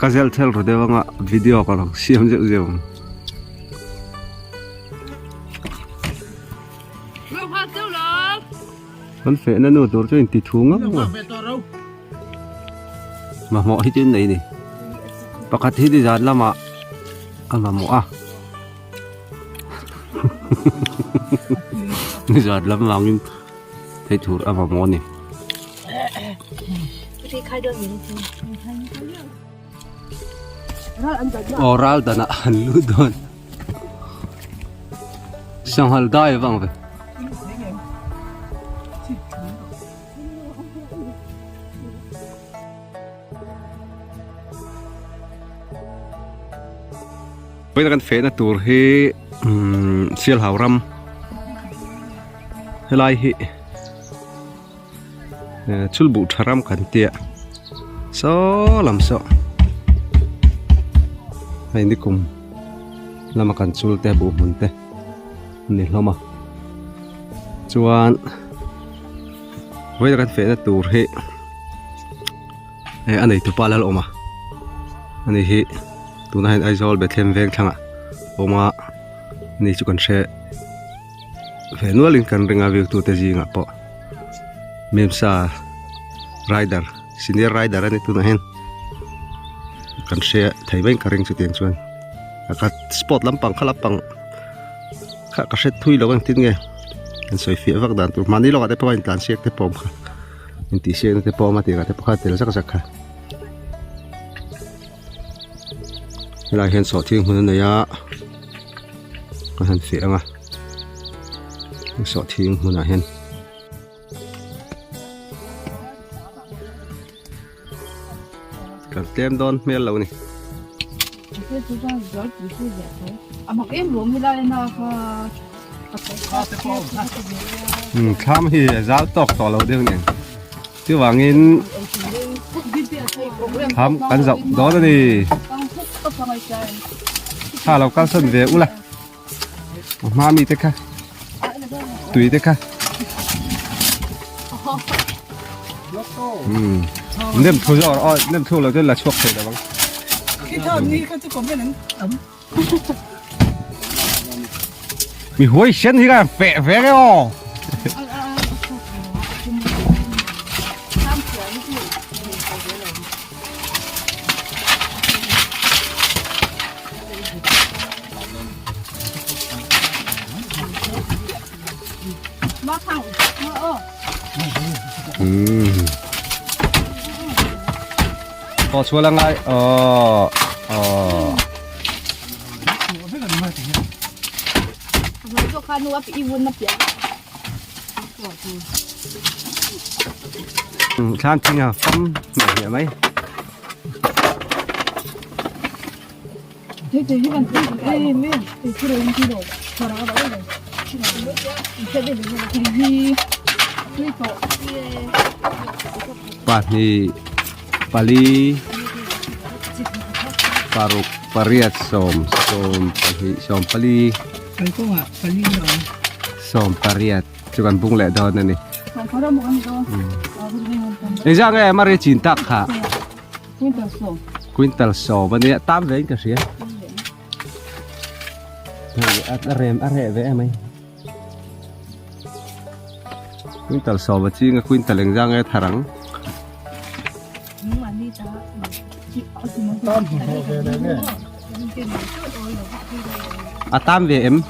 kazel thel ro dewanga video ka lang siam je jeมันเฟะนั่นนู่นตัวจะติดถุงอ่ะมาหมอที่จุดไหนนี่ปกติที่จานละมาอันมาหมออ่ะนี่จานละมากินที่ถูกอันมาหมอนี่oral dan an lu don sang hal dai bang ve bây giờ kan fe na tur hi sial hauram helai hi chulbu tharam kan tia so lam so hay đi cùng làm mà cần chul te bu mun te ni lama chuan bây giờ kan fe na tur hi anh ấy tu pala lo ma anh ấy hi tu na hen aizol be thlem veng thanga oma ni chu kan she fe nualin kan ringa vek tu te jinga po memsa rider senior rider ani tu na hen kan she thai bain karing chu tiang chuan ka spot lampang khalapang kha ka set thui lo ang tin nge kan soi fi vak dan tu mani lo ka te pain tlan siek te pom kha in ti siek te pom ma ti ka te pakha tel sak sak kha lại hiện sọ thiên hun này á còn hình phía mà sọ thiên hun là hiện cần tem đón mẹ lâu này tham thì giáo tộc tỏ lâu đeo này chứ vàng in tham cắn rộng đó là gìเราก็สนเวอุละมามีเด็กค่ะตุยเด็กค่ะเนิ่มทุ่งอ๋อเนิ่มทุ่งเราจะละชกเลยนะบ้างที่ตอนนี้ก็จะผมไม่หนังมีหัวเส้นที่กันเปะเวกันอ๋อพอชัวร์แล้วไงชานจริงอ่ะฟัมเหนื่อยไหมป่านนี้ปาลีปารุกปาริยัตสมปาลีสมปาริยัตจุกันบุงแหละดอนนั่นนี่นี่จ้างไงมาเรียนจินตักค่ะควินตัลโซวันนี้ตามเวงกันเสียอะไรเว้ไหมควินตัลโซวันที่กับควินตัลเองจ้างไงทารังtam về em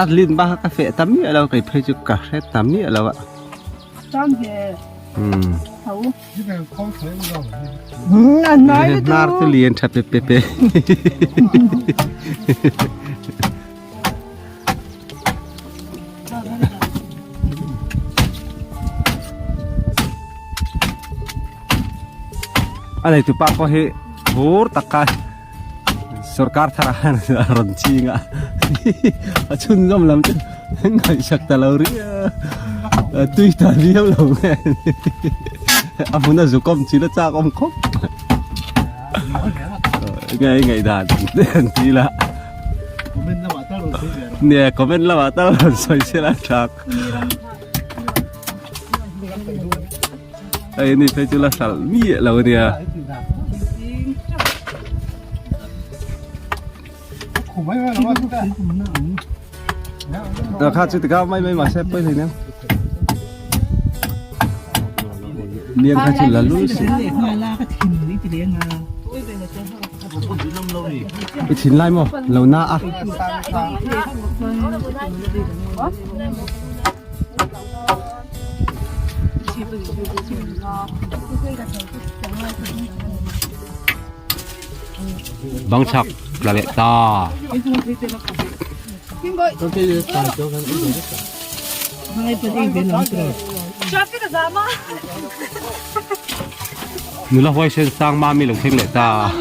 linh ba cà phê tắm nhựa đâu cái phê chụp cà phê tắm nhựa đâu ạ tam về nar tu liền chặt pepeอะไรtu pak ko he hur takkan सरकार थरान रंचिंगा achun zom lam tu ngai sak talori tui ta liu lo amuna zukom chila cha kom khop ngai dan ti la comment la mata lo nè comment la mata lo soi se la thak ai ni thấy chưa là sal mi lâu đi à nó khác chứ tao mấy mà xếp với thầy nè niềng khác chỉ là lúa cái chín lai mà lâu na à băng sắc là lệ to nếu là hoài sen sang mà mình lồng thêm lệ ta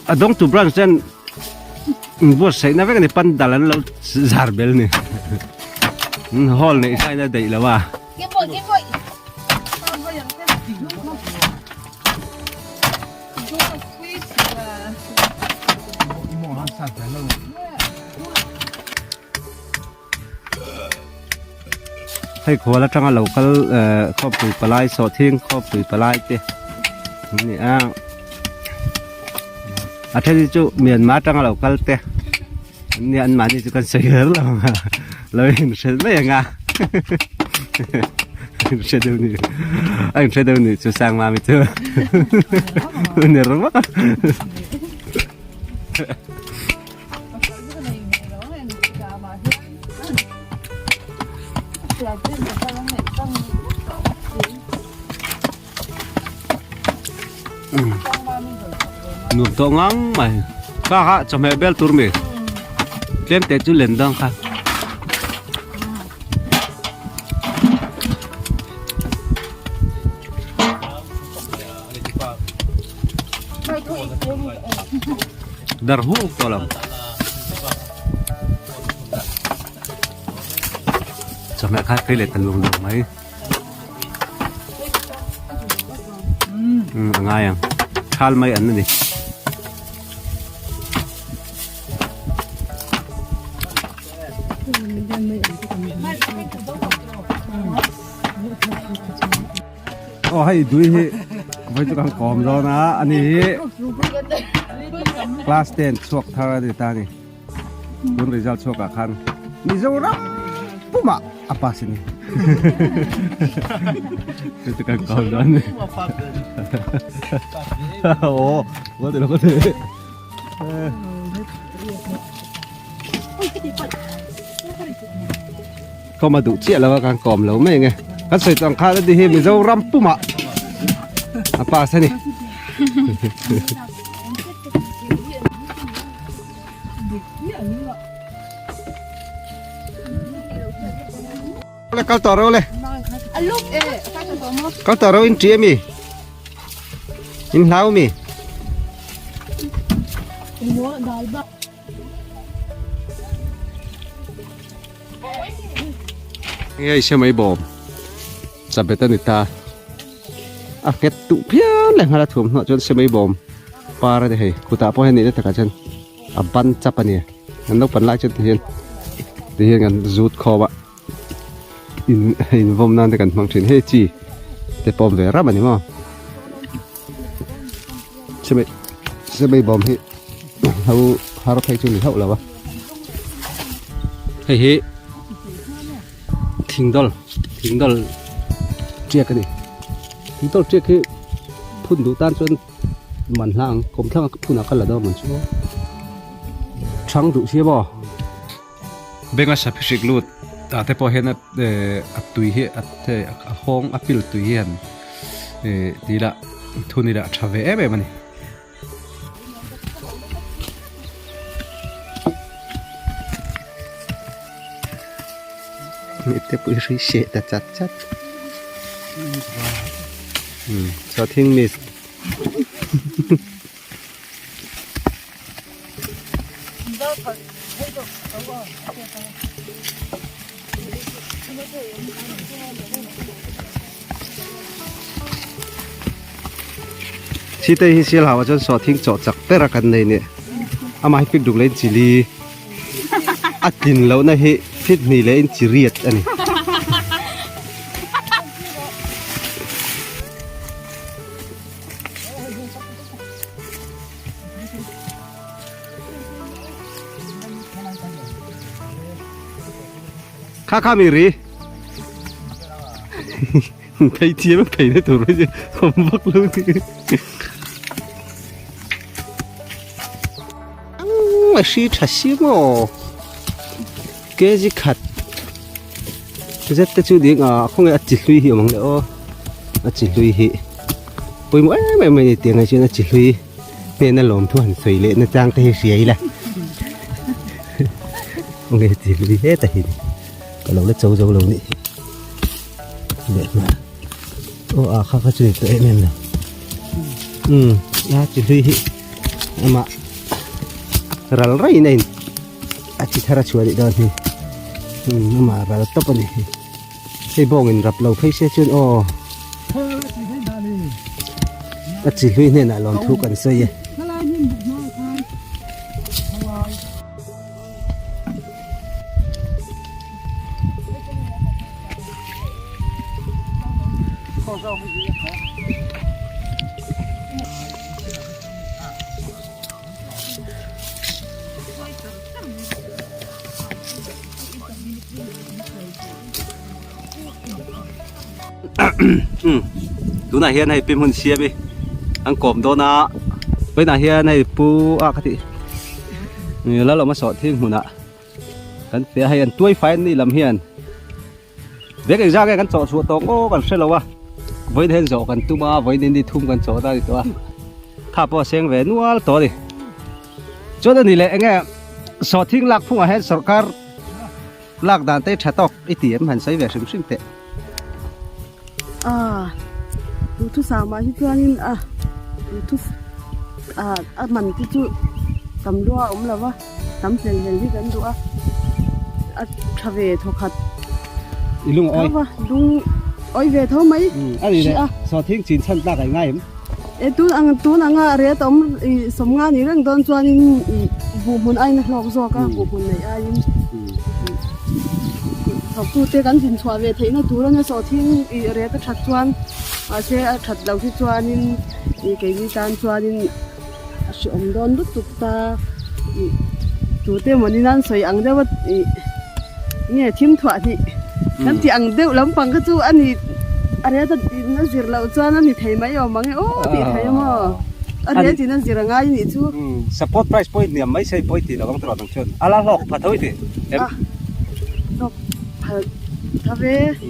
à đông tu brand sen bữa sáng nay cái này pan đà lan lâu già bel này hall này sai ra đầy là baให้ขวแล้วจังเราก็ครอบปุ๋ยปลายสอดทิ้งครอบปุ๋ยปลายเต้นี่อ่ะอาทิตย์จู่เมียนมาจังเราก็เต้นี่อันมานี่จะกันเสียแล้วเราเห็นเสร็จไม่ยังไงเสร็จเดี๋ยวนี้ไอ้เสร็จเดี๋ยวนี้จะสั่งมาไม่เจอเนี่ยรู้มั้ยนุ่มตัวงั้งไหมข้าฮะจะไม่เบลตัวมีเล่นแต่จุเล่นดังค่ะดาร์ฮูตัวละจะไม่ค่าเคยเล่นตันลงไหมง่ายอ่ะทานไม่อันนั้นดิโอ้ให้ดูให้ไว้จะกังกอมรอนะอันนี้คลาสเทนช่วงท่าดิตานี่คุณริจัลช่วงกันนี่จะรับปุ๊บมาapa sih ini itu kan kau dan oh gua tidak kau deh kau madu cia lah kan kom lah mai nge kan saya tangkap tadi he mijau rampu mak apa sih iniเลยเขาต่อเราเลยเขาต่อเราอินเทียมีอินเท้ามีนี่ไอ้เชื่อไหมบอมจับไปตั้งนิตาอ่ะเก็ตตุเพี้ยนเลยฮะละถ่วมเนาะจนเชื่อไหมบอมปลาอะไรเฮ้ยกูตาพ่อให้นี่ได้แต่กันฉันอ่ะบันจับปะเนี่ยงั้นต้องปั่นไล่จนเทียนกันจูดคอบะin vom nan de kan mang thin he chi te pom ve ra mani mo se bom hi hau har phai chu ni hau la ba he thing dol chia cái đi thing dol chia cái phun đủ tan chuan man hlang kom thlang phun a kal la do man chu chang du chia bo benga sa phishik lutแต่พอเห็นตุยเหี้ยห้องปิลตุยเหี้ยดีละทุนนี่ละชาเวเอแบบนี้นี่แต่ปุยรีเชตจัดชอบทิ้งมิสที่ได้เสียหาว่าจนสอดทิ้งจอดจักแต่ละกันเลยเนี่ยเอามาให้ฟิกดูเล่นจิลีอัดกินแล้วนะเฮ้ฟิกนี่เล่นจิเรียดอันนี้ ข้ามีรีไปเทียบไปได้ตัวรู้จักผมบอกลูกมาชีทัศน์มั้งเกจิขัดจะแต่ชุดนี้คงจะจิตลุยหิวมั้งเลยโอ้จิตลุยหิไปมั้ยไม่เตียงไงชื่อจิตลุยเนี่ยน่าหลอมทุกหันสวยเลยน่าจ้างแต่เสียอีแหละคงจะจิตลุยเฮ้แต่หินก็เราเล่นโจ้เรานี่เด็ดมาโอ้ข้าก็ช่วยตัวเองนั่นแหละจิตลุยหิมารัลไรนี่อาทิตย์หาช่วยได้ด้วยมารัลตัวนี้ใช้บองเงินรับเราให้เสียจนอาทิตย์ลุยเนี่ยน่ะลองทุกกันซะยี่ดูน่าเฮียนให้เป็นคนเชียบอังกบโดนไปน่าเฮียนให้ปูคตินี่แล้วเรามาสอนที่หุ่นกันเสียให้อันตัวไฟนี่ลำเฮียนเด็กอีกอย่างกันสอนชัวตองโอ้กันเสร็จแล้ววะไว้เห็นสอนกันตุ้มาไว้เน้นที่ทุ่มกันสอนได้ตัวถ้าพอเสียงเวนัวตัวดิจนนี่แหละไงสอนทิ้งหลักผู้มาให้สกัดหลักด่านเตะตอกอีเตียมหันใส่เวซึ่งเตะดูทุกสาวมาที่ตัวนี้ดูทุกมันที่จุตำรวจแล้วว่าตำเสียงที่กันดูทเวทขัดอีลุงอ้อยลุงอ้อยเวทไหมอันนี้เนี่ยสอดทิ้งจีนชั้นตาไง่ายมั้ยตัวนังเรียตอมสมงานนี่เรื่องตอนจวนบุบุญไอ้นะหลอกซอกบุบุญไหนไอ้เขาพูดเตกันสินชัวเวทีนะตัวนั้นสอดทิ้งเรียก็ชัดจวนเสียชัดเราที่จวนนี่เกี่ยวกับจวนนี่ชมโดนตุกตาตัวเต้มันนี่นั่นสวยอังเดียวว่าเนี่ยทิมถั่วที่นั่นที่อังเดียวลำปังก็จู่อันนี้อะไรแต่นั่นสิเราจวนนั่นนี่ไทยไม่ยอมมั้งโอ้ดีไทยมั้งอะไรที่นั่นสิเราง่ายนี่จู่ support price point เนี่ยไม่ใช่ point ที่เราต้องตรวจต้องเชิญอะไรหรอกพัดเท่าที่ทำไม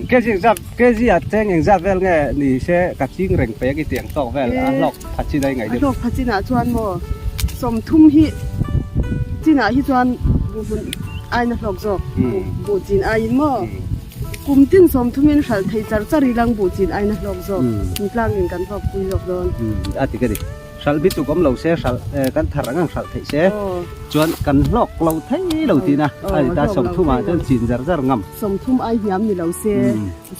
แกจิอาจจะยังจับเวลไงนี่เช่กัดจิ้งเร่งไปกี่เตียงตอกเวลหลอกพัดจีได้ไงหลอกพัดจีน่าชวนโมสมทุ่มฮีจีน่าฮีชวนบุญไอ้นักหลอกจอกบุญจีนไอ้ยินโมกุมตินสมทุ่มยินขัดไทยจารีลังบุญจีนไอ้นักหลอกจอกมีพลังเงินกันพอคุยหลอกโดนติกันดิสัลบิตุกอมเราเสียสัลกันถารังสัลไทยเสียจวนกันลอกเราไทยเราทีนะไอ้ตาสมทุ่มมาจนจีนจางำสมทุ่มไอ้ยามนี่เราเสีย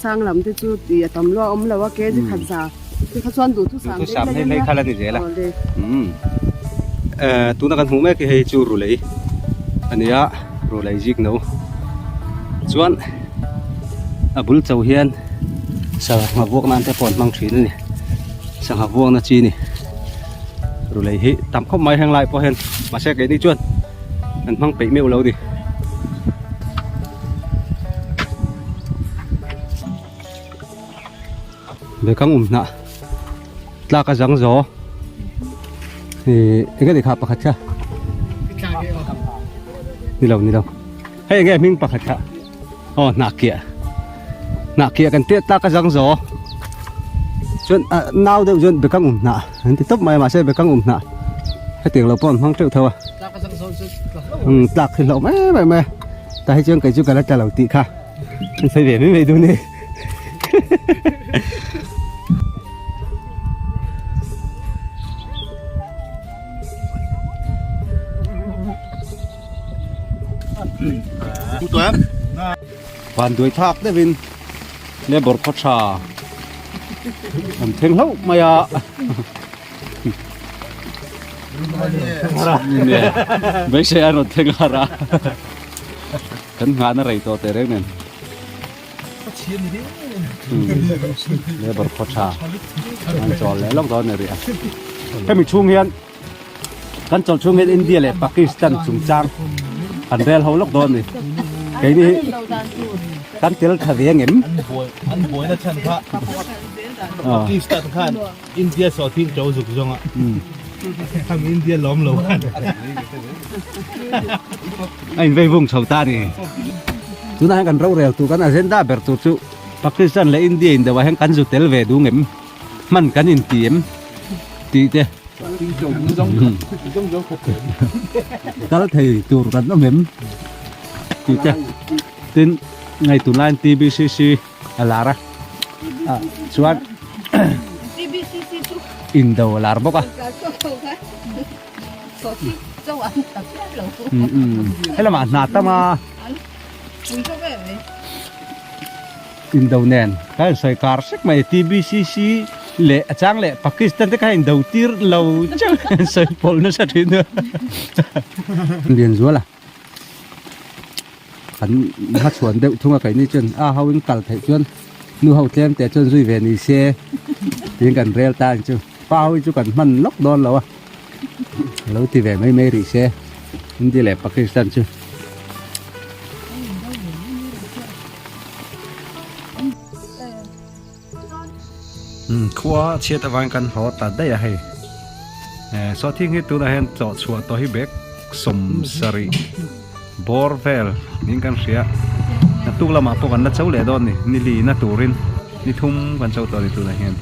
สร้างลำที่จุดที่ตำรวจอมเราว่าแกจะขัดซาที่เขาชวนดูทุกสามให้ขลังนี่เจละตัวนักการหูแม่คือให้จูรุเลยอันนี้รุเลยจิกเนาะจวนบุลเจ้าเฮียนสังหาบวกมันแต่ปอนมังชีนี่สังหาบวกนาจีนี่rồi lấy hết tắm không mấy hàng lại po hen mà xe cái đi chuột anh mang bị miêu lâu đi để căng nè là cái răng gió thì cái gì khắp bạc chưa đi đâu hay nghe mình bạc chưa nạ kia cần tiết là cái răng gió chuyện nào đều chuyện bị căng nè thì tấp mày mà sẽ bị căng nè hay tiền lộc bọn mang triệu thôi tạc thì lộc mày ta hay chuyện cái chuyện cái là trả lộc tị kha phải về mới về đúng đi hoàn tuổi thác đấy vin nè bột phát trà thêm lâu mày mấy xe ăn thêm ra cắn ngán nó rầy to tệ đấy nên nè bột phát trà ăn tròn lẽ lóc đó này đi cái mình chung hiền cắn tròn chung hiền India lệ Pakistan chung trang ăn bel hậu lóc đó này cái này kan tel khaviang em an boi na chan kha Pakistan khan India so thing chau zuk zonga tham India lom lo khan anh về vùng sầu ta đi chúng ta cần rau rèo tụ kan agenda ber tụ chu Pakistan le India in da wa hang kan zu tel ve du ngem man kan in tiem ti te kal thei tur kan no mem ti te tin ngày tụ lan TBCC alara chuan TBCC tu Indo alar bok à cả số không hết số thì châu Á tập lâu hay là mà nạt ta mà chúng tôi về Indo nen cái soi car sắc mày TBCC lệ trang lệ Pakistan thế cái đầu tiên lâu chứ soi pol nó sẽ thế nữa liền rúa là hắn hát xuân đều thung cái này chân hậu in tal thấy chân nu hậu tem té chân duy về ni xe tiếng cần rel ta chứ bao chứ cần mặn lóc đòn lâu à lâu thì về mấy mấy rỉ xe đi lệ Pakistan chứ khoa chia tao vang cần họ tạt đây à hay so thiên hết tu đã hẹn chọn chùa tôi hi bek som sari borvel những căn xia tu là mà po kan na cháu lệ đòn này ni li na turin ni thum kan cháu tôi tu là hẹn